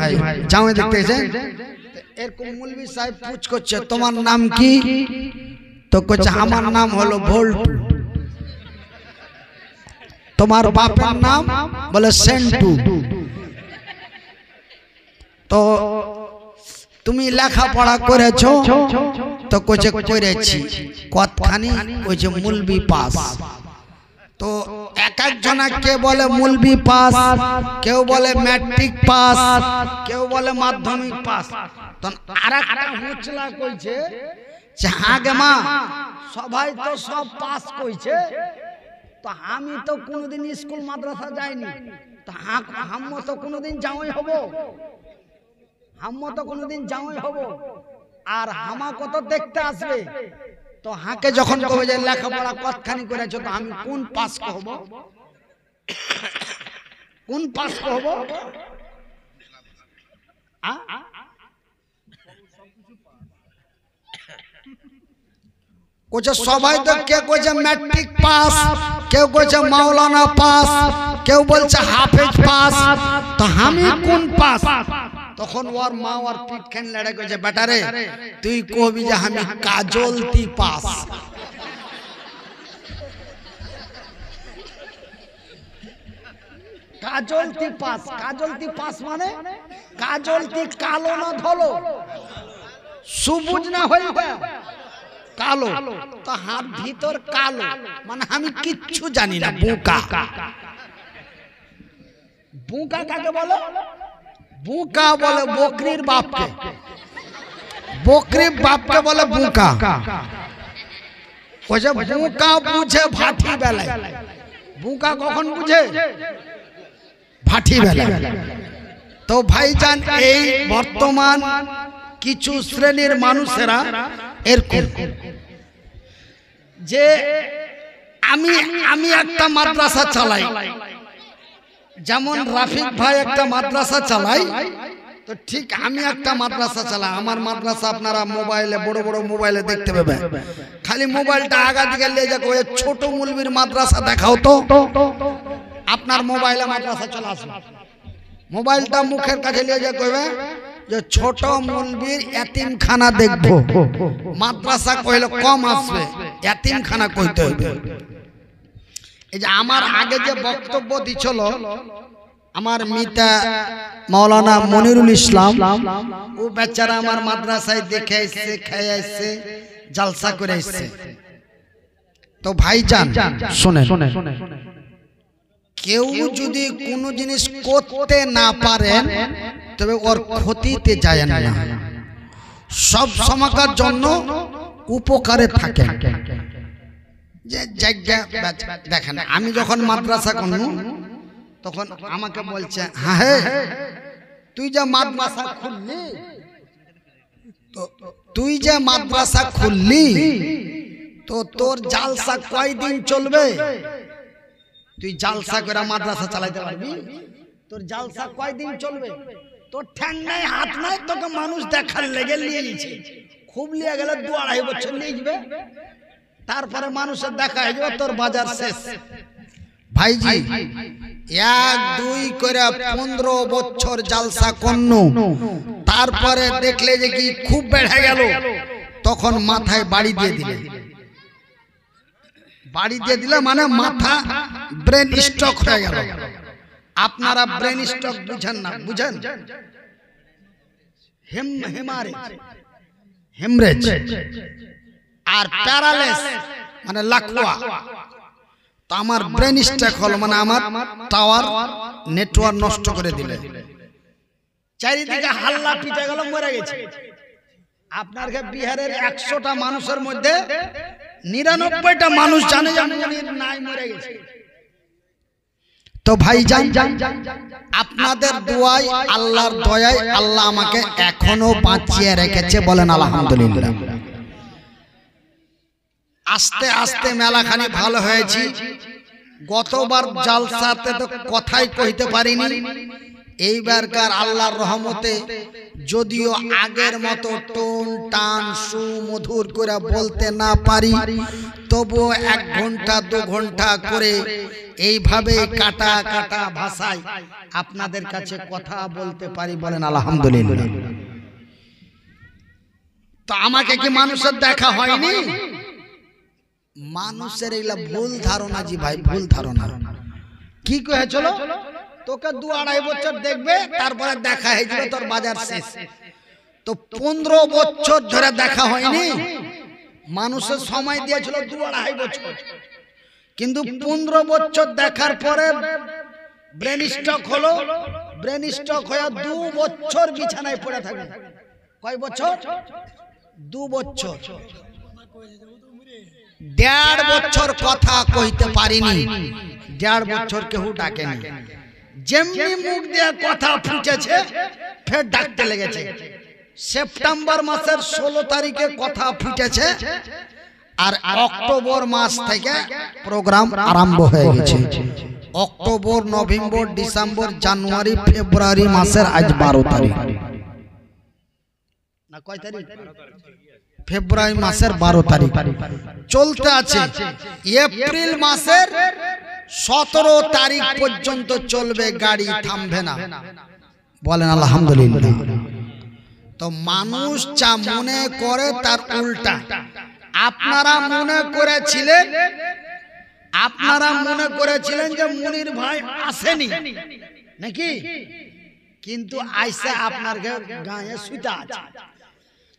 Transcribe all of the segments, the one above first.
ভাই যাও দেখতে এসে এরকম মৌলভী সাহেব পুছ করছে তোমার নাম কি তো কইছে আমার নাম হলো ভোল্টু তোমার বাপের নাম বলে সেন্টু তো তুমি লেখাপড়া করেছো তো কইছে করেছি কতখানি কইছে মৌলভী পাস তো এক একজনা কে বলে মৌলভী পাস কেউ বলে ম্যাট্রিক পাস কেউ বলে মাধ্যমিক পাস তো আরেকটা হুঁচলা কইছে যে হ্যাঁ গে মা সবাই তো সব পাস কইছে তো আমি তো কোনোদিন স্কুল মাদ্রাসা যাইনি তো হাম্মো তো কোনোদিন যাওয়াই হব হাম্মো তো কোনোদিন যাওয়াই হব আর হামাকে তো দেখতে আসবে তো হাকে যখন কবে যে লেখাপড়া কতখানি করেছো তো আমি কোন পাস কহব কোন পাস কহব কোচে সবাই তো কে কইছে ম্যাট্রিক পাস কেউ কইছে মাওলানা পাস কেউ বলছে হাফেজ পাস তো আমি কোন পাস তখন ওর মা ওর পিঠ খান লড়ে কইছে বেটা রে তুই কবি যে আমি কাজলতি পাস কাজলতি পাস মানে কাজলতি কালো না ধলো সবুজ না হইবে কালো তো হাত ভিতর কালো মানে আমি কিচ্ছু জানি না বোকা বোকা কাকে বলে বোকা বলে বকরির বাপকে বকরির বাপকে বলে বোকা ওই যে বোকা বুঝে ভাটি বেলায় বোকা কখন বুঝে ভাটি বেলায় তো ভাইজান এই বর্তমান কিছু শ্রেণীর মানুষেরা এরকম যে আমি একটা মাদ্রাসা চালাই যেমন রাফিক ভাই একটা মাদ্রাসা চালাই তো ঠিক আমি একটা মাদ্রাসা চালাই আমার মাদ্রাসা আপনারা মোবাইলে বড় বড় মোবাইলে দেখতে পাবেন খালি মোবাইলটা আগা দিকে নিয়ে যাক ওই ছোট মৌলভীর মাদ্রাসা দেখাও তো আপনার মোবাইলে মাদ্রাসা চলে আসবে মোবাইলটা মুখের কাছে নিয়ে যা কইবে যে ছোট মৌলভীর এতিমখানা দেখবো মাদ্রাসা কইলে কম আসবে এতিমখানা কইতে হইবে এই যে আমার আগে যে বক্তব্য দিছিল আমার মিতা মাওলানা মনিরুল ইসলাম ও বেচারা আমার মাদ্রাসায় দেখে আসছে খেয়ে আসছে জলসা করে আসছে তো ভাইজান শুনেন কেউ যদি কোনো জিনিস করতে না পারেন তবে ওর ক্ষতিতে যায় না সব সময়কার জন্য উপকারে থাকে যে জায়গা দেখেন আমি যখন মাদ্রাসা করব তখন আমাকে বলছে হ্যাঁ তুই যে মাদ্রাসা খুললি তো তোর জালসা কয়দিন চলবে তুই জালসা করে মাদ্রাসা চালাইতে পারবি তোর জালসা কয়দিন চলবে তোর ঠ্যাং নাই হাত নাই তোকে মানুষ দেখার লেগে নিয়ে নিয়েছে খুব নিয়ে গেলে 2-2.5 বছর নিয়ে যাবে তারপরে মানুষের দেখা হয়ে যাবে তোর বাজার শেষ ভাইজি 1-2 করে 15 বছর জালসা করনু তারপরে দেখলে যে কি খুব বেড়ে গেল তখন মাথায় বাড়ি দিয়ে দিলে মানে মাথা ব্রেন স্ট্রোক হয়ে গেল আপনারা ব্রেন স্ট্রোক বুঝেন না বুঝেন হেমরেজ আর প্যারালাইস মানে লাকওয়া তো আমার ব্রেন স্ট্রোক হলো মানে আমার টাওয়ার নেটওয়ার্ক নষ্ট করে দিলে চারিদিকে হাল্লা পিটে গেল মরে গেছে আপনার বিহারের 100টা মানুষের মধ্যে 99টা মানুষ জানে নাই মরে গেছে তো ভাইজান আপনাদের দোয়ায় আল্লাহর দয়ায় আল্লাহ আমাকে এখনো বাঁচিয়ে রেখেছে বলেন আলহামদুলিল্লাহ আস্তে আস্তে মেলাখানি ভালো হয়েছে গতবার জালসাতে তো কথাই কইতে পারিনি এইবারকার আল্লাহর রহমতে যদিও আগের মতো টোন টান সুমধুর করে বলতে না পারি, তবুও 1 ঘন্টা 2 ঘন্টা করে এইভাবে কাটা কাটা ভাষায় আপনাদের কাছে কথা বলতে পারি। বলেন আলহামদুলিল্লাহ। তো আমাকে কি মানুষের দেখা হয়নি? মানুষের এগুলা ভুল ধারণা জি ভাই, ভুল ধারণা। কি কহেছিল তোকে 2-2.5 বছর দেখবে, তারপরে দেখা হয়ে যাবে, তোর বাজার শেষ। তো 15 বছর ধরে দেখা হয়নি। মানুষের সময় দিয়েছিল 2-2.5 বছর, কিন্তু 15 বছর দেখার পরে ব্রেন স্ট্রোক হলো। ব্রেন স্ট্রোক হয়ে 2 বছর বিছানায় পড়ে থাকে। কয় বছর? 2 বছর। 1.5 বছর কথা কইতে পারিনি। 1.5 বছর কেউ ডাকেনি। যেমনি মুখ দিয়ে কথা ফুটেছে ফের ডাকতে লেগেছে। সেপ্টেম্বর মাসের 16 তারিখে কথা ফুটেছে, আর অক্টোবর মাস থেকে প্রোগ্রাম আরম্ভ হয়ে গেছে। অক্টোবর, নভেম্বর, ডিসেম্বর, জানুয়ারি, ফেব্রুয়ারি মাসের আজ 12 তারিখ না, কয় তারিখ? ফেব্রুয়ারি মাসের 12 তারিখ চলতে আছে। এপ্রিল মাসের 17 তারিখ পর্যন্ত চলবে, গাড়ি থামবে না। বলেন আলহামদুলিল্লাহ। তো মানুষ যা মনে করে তার উল্টা। আপনারা মনে করেছিলেন যে মুনির ভাই আসেনি নাকি, কিন্তু আইসা আপনার গায়ে শুতে আছে,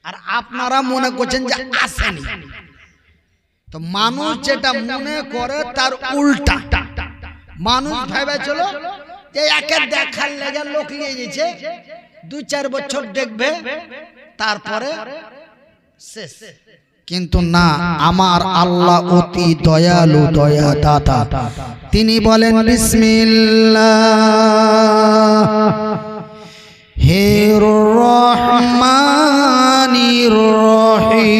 আর আপনারা মনে করছেন যে আসেনি। তো মানুষ যেটা মনে করে তার উল্টা। মানুষ ভেবেছিল যে একে দেখার লেগে লোক নিয়ে গেছে, 2-4 বছর দেখবে, তারপরে শেষ। কিন্তু না, আমার আল্লাহ অতি দয়ালু, দয়া দাতা। তিনি বলেন বিসমিল্লাহির রহমানির রহিম।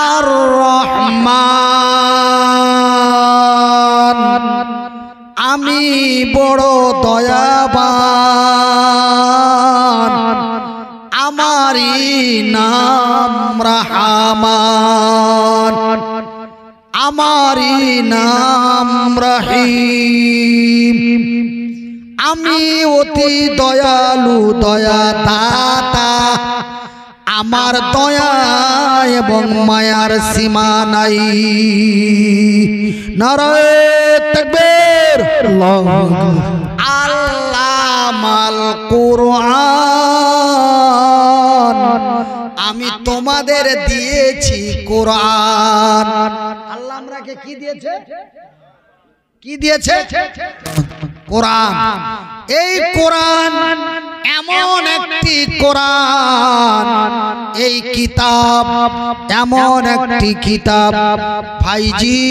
আর রহমান, আমি বড় দয়াবান, আমারই নাম রহমান, আমারই নাম রহিম। আমি অতি দয়ালু, দয়া দাতা। আমার দয়া এবং মায়ার সীমা নাই। নারায়ে তাকবীর। আল্লামাল কুরআন, আমি তোমাদের দিয়েছি কোরআন। আল্লাহ আমরাকে কি দিয়েছে? কি দিয়েছে? কোরআন। এই কোরআন এমন একটি কোরআন, এই কিতাব এমন একটি কিতাব ভাইজি,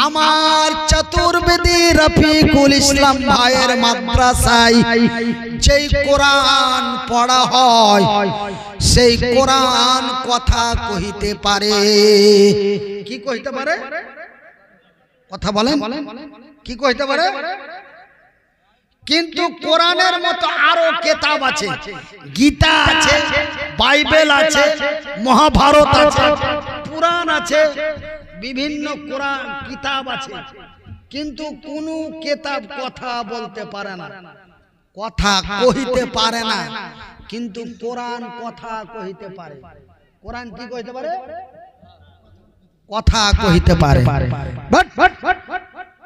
আমার চতুর্বেদী রফিকুল ইসলাম ভাইয়ের মাদ্রাসায় যেই কোরআন পড়া হয়, সেই কোরআন কথা কহিতে পারে। কি কহিতে পারে? কথা বলেন, কি কইতে পারে? কিন্তু কোরআনের মতো আরো কিতাব আছে, গীতা আছে, বাইবেল আছে, মহাভারত আছে, পুরাণ আছে, বিভিন্ন কোরআন কিতাব আছে, কিন্তু কোন কিতাব কথা বলতে পারে না, কথা কহিতে পারে না। কিন্তু কোরআন কথা কহিতে পারে। কোরআন কি কইতে পারে? কথা কইতে পারে।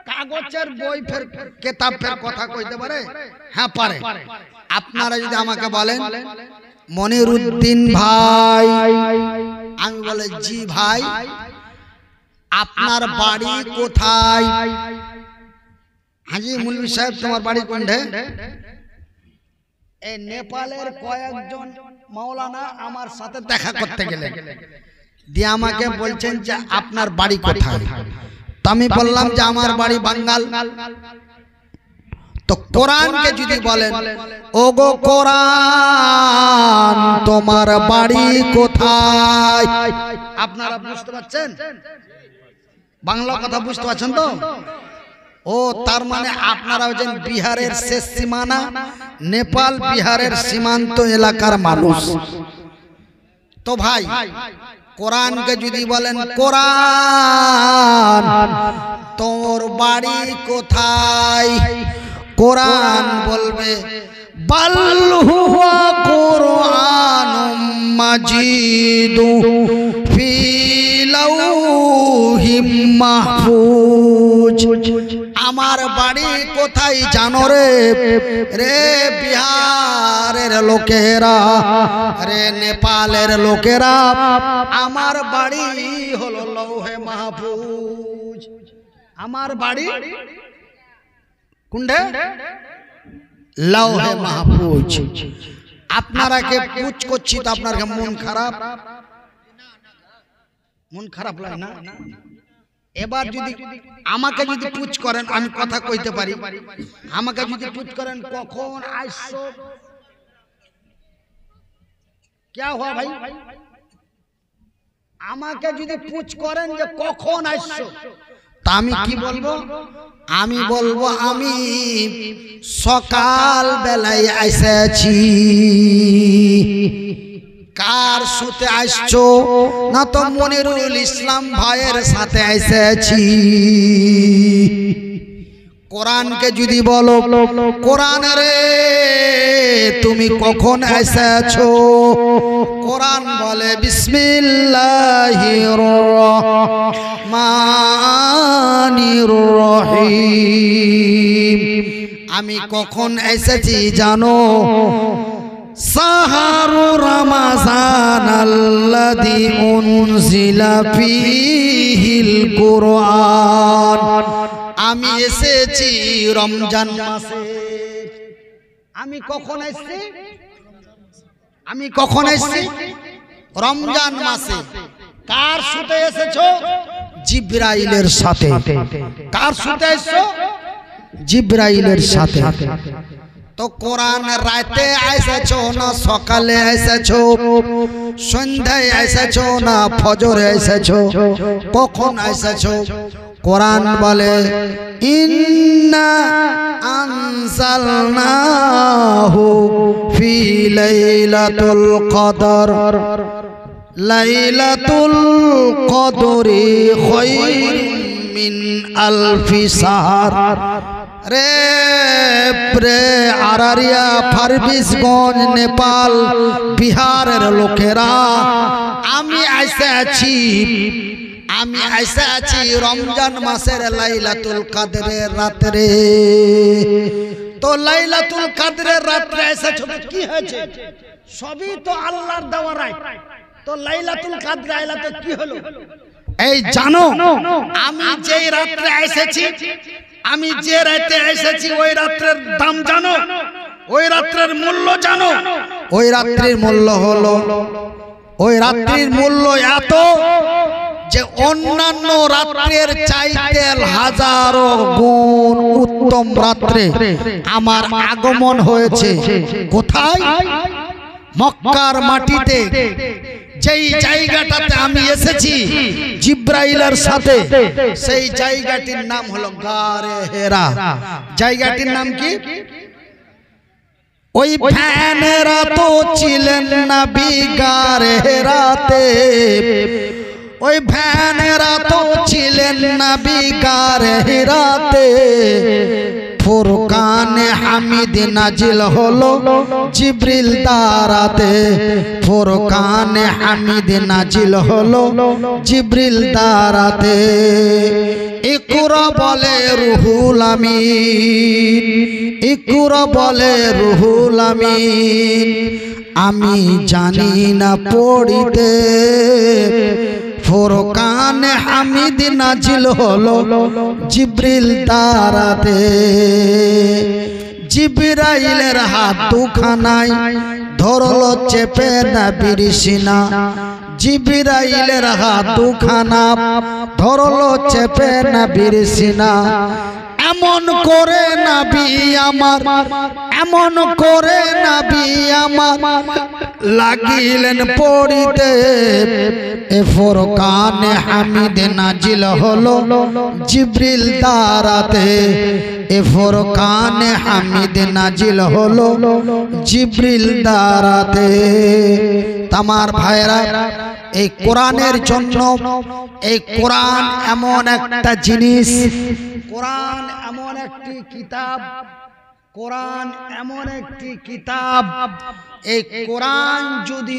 কাগজের বই ফের কিতাব ফের কথা কইতে পারে? হ্যাঁ পারে। আপনারা যদি আমাকে বলেন মনিরউদ্দিন ভাই, আমি বলে জি ভাই, আপনার বাড়ি কোথায়? হাজি মুলবি সাহেব তোমার বাড়ি কোনঠে? এই নেপালের কয়েকজন মাওলানা আমার সাথে দেখা করতে গেলেন, দিয়ে আমাকে বলছেন যে আপনার বাড়ি কোথায়? তো আমি বললাম যে আমার বাড়ি বাঙ্গাল। তো কোরআনকে যদি বলেন ওগো কোরআন তোমার বাড়ি কোথায়, আপনারা বুঝতে পারছেন? বাংলা কথা বুঝতে পারছেন তো? ও তার মানে আপনারা হচ্ছেন বিহারের শেষ সীমানা, নেপাল বিহারের সীমান্ত এলাকার মানুষ। তো ভাই কোরআনকে যদি বলেন কোরআন তোর বাড়ি কোথায়, কোরআন বলবে বাল হুয়া কুরআনুম মাজিদু ফি লাউহিম মাহফুজ। আমার বাড়ি কোথায় জানো রে, রে বিহারের লোকেরা, রে নেপালের লোকেরা, আমার বাড়ি হলো লৌহে মাহফুজ। আমার বাড়ি কোনটা? লৌহে মাহফুজ। আপনারা কে পুছ করছি তো আপনার মন খারাপ, মন খারাপ লাগে না? এবার যদি আমাকে যদি পুছ করেন আমি কথা কইতে পারি, আমাকে যদি পুছ করেন কখন আসছো, क्या हुआ भाई? আমাকে যদি পুছ করেন যে কখন আসছো, তা আমি কি বলবো? আমি বলবো আমি সকাল বেলায় এসেছি। কার সাথে আসছো? না তো মনিরুল ইসলাম ভাইয়ের সাথে এসেছি। কোরআনকে যদি বলো কোরআন রে তুমি কখন এসেছো, কোরআন বলে বিসমিল্লাহির রহমানির রহিম। আমি কখন এসেছি জানো? সাহারু রমাজান আল্লাযী উনজিলা ফীহিল কুরআন। আমি এসেছি রমজান মাসে। আমি কখন এসেছি? আমি কখন এসেছি? রমজান মাসে। কার সাথে এসেছো? জিবরাইলের সাথে। কার সাথে এসেছো? জিবরাইলের সাথে। তো কোরআন রাতে এসেছো না সকালে এসেছো, সন্ধ্যায় এসেছো না ফজরে এসেছো, কখন এসেছো? কোরআন বলে ইন্না আনজালনাহু ফি লাইলাতুল কদর, লাইলাতুল কদরি খায়রুম মিন আলফি শাহর। রে প্রে আরারিয়া ফারবিসগঞ্জ নেপাল বিহারের লোকেরা, আমি এসেছি, আমি এসেছি রমজান মাসের লাইলাতুল কদরের রাতে। তো লাইলাতুল কদরের রাতে এসেছো কি হয়েছে? সবই তো আল্লাহর দেওয়া রায়। তো লাইলাতুল কদর আইলা তো কি হলো? এই জানো আমি যেই রাতে এসেছি, আমি যে রাতে এসেছি ওই রাতের দাম জানো? ওই রাতের মূল্য জানো? ওই রাত্রির মূল্য হলো, ওই রাত্রির মূল্য এত যে অন্যান্য রাত্রের চাইতে হাজারো গুণ উত্তম রাত্রে আমার আগমন হয়েছে। কোথায়? মক্কার মাটিতে। যেই জায়গাটাতে আমি এসেছি জিব্রাইলের সাথে, সেই জায়গাটির নাম হলো গারে হেরা। জায়গাটির নাম কি? ওই ফ্যানেরা তো ছিলেন নবী গারে হেরাতে, ওই ফ্যানেরা তো ছিলেন নবী গারে হেরাতে। ফুরকানে হামিদ নাজিল হলো জিবরিল দ্বারাতে, ফুরকানে হামিদ নাজিল হলো জিবরিল দ্বারাতে। ইকরা বলে রুহুল আমিন, ইকরা বলে রুহুল আমিন। আমি জানি না পড়িতে, ফুরকানে হামিদ নাজিল হলো জিবরিল দ্বারাতে। জিবরাইলের হাত দুখানায় ধরলো চেপে নবীর সিনা, জিবরাইলের হাত দুখানা ধরলো চেপে নবীর সিনা। এমন করে নবী আমার, এমন করে নবী আমার লাগিলেন পড়িতে। এ ফুরকানে হামিদ নাজিল হলো জিবরিল দ্বারাতে। এ ফুরকানে হামিদ নাজিল হলো জিবরিল দ্বারাতে। তামার ভাইরা, এই কোরআনের জন্য, এই কোরআন এমন একটা জিনিস, কোরআন এমন একটি কিতাব, কোরআন এমন একটি কিতাব, এই কোরআন যদি